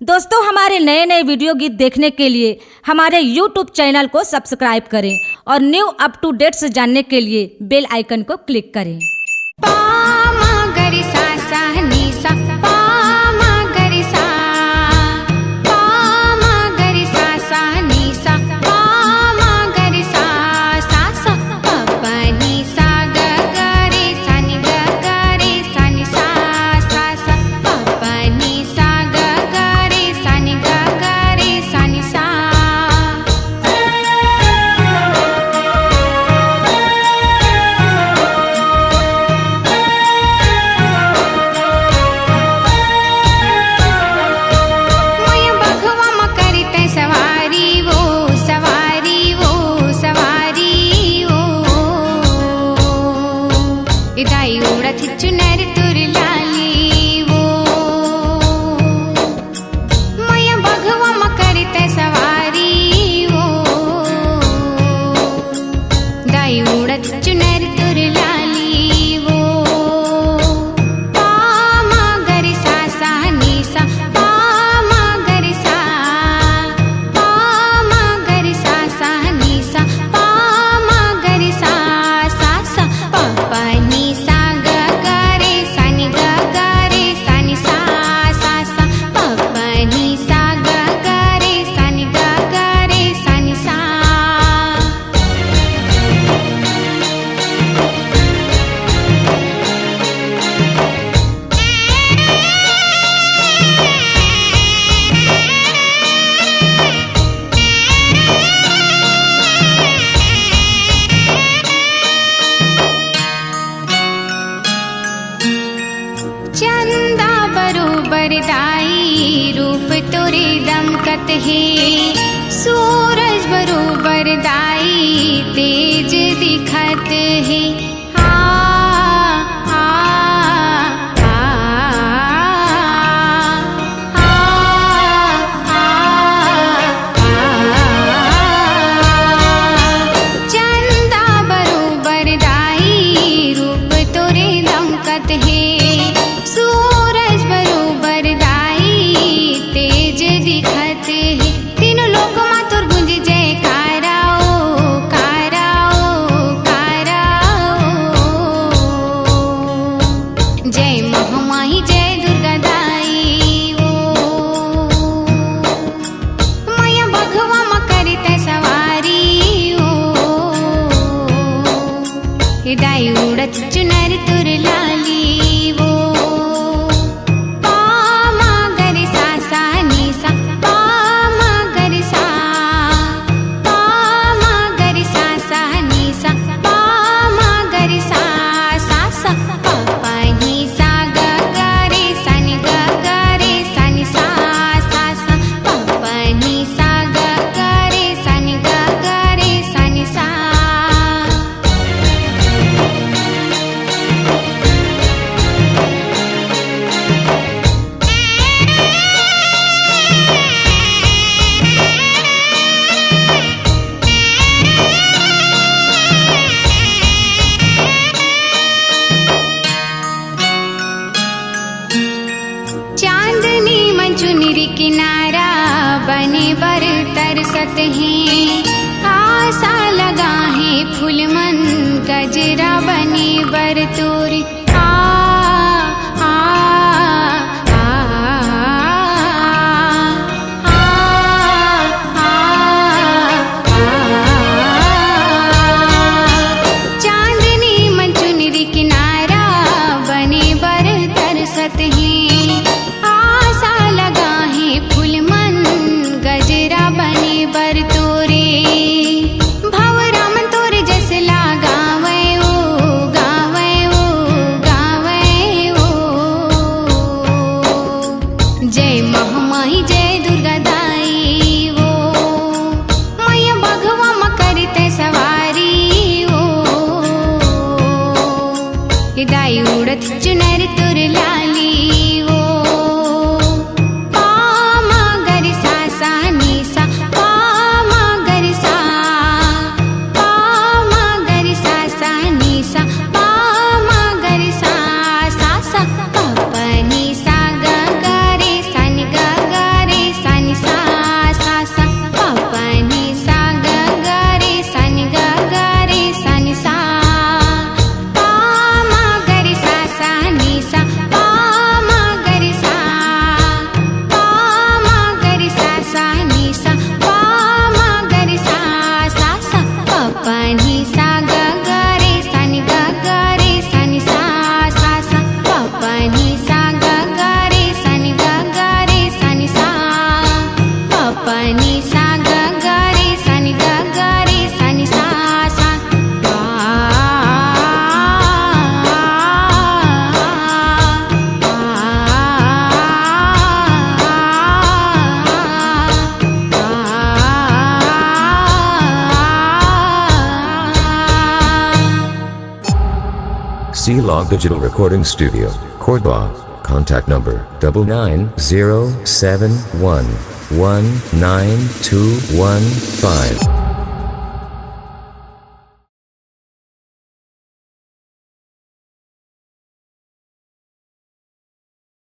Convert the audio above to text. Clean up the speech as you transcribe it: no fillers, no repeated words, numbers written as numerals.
दोस्तों, हमारे नए नए वीडियो गीत देखने के लिए हमारे YouTube चैनल को सब्सक्राइब करें और न्यू अप टू डेट्स जानने के लिए बेल आइकन को क्लिक करें। इदाई उड़त चुनर तुर लाली वो मैया बघवा मकरते सवारी वो दाई उड़त चुनर तुर लाली वो पामा गरि सा सा नी सा पामा गरि सा नी सा पामा गरि सा पापा नी चंदा बरोबर दाई रूप तोरे दमकत है सूरज बरोबर दाई तेज दिखत है चंदा बरोबर दाई रूप तोरे दमकत है सूरज बरोबर दाई तेज दिखत है तीनों लोक मा तोर गुंज जय काराओ जय महामाही जय दुर्गा दाई ओ मैया बघवा मा करते सवारी ओ दाई उड़त चुनर तुर लाली वो चुनरी किनारा बने बर तरसत हैं आशा लगा है फूल मन गजरा बने बर तोरी चांदनी मन चुनरी किनारा बने बर तरसत हैं फूल मन गजरा बने बर तोरे भवराम तोरे जस गावे ओ जय महामाही जय दुर्गा दाई वो मैया बघवा मा करते सवारी ओ दाई उड़त चुनर तुर लाली वो पापा नी सा गा गा रे सा नी गा गा रे Log Digital Recording Studio, Cordoba. Contact number 99071192115.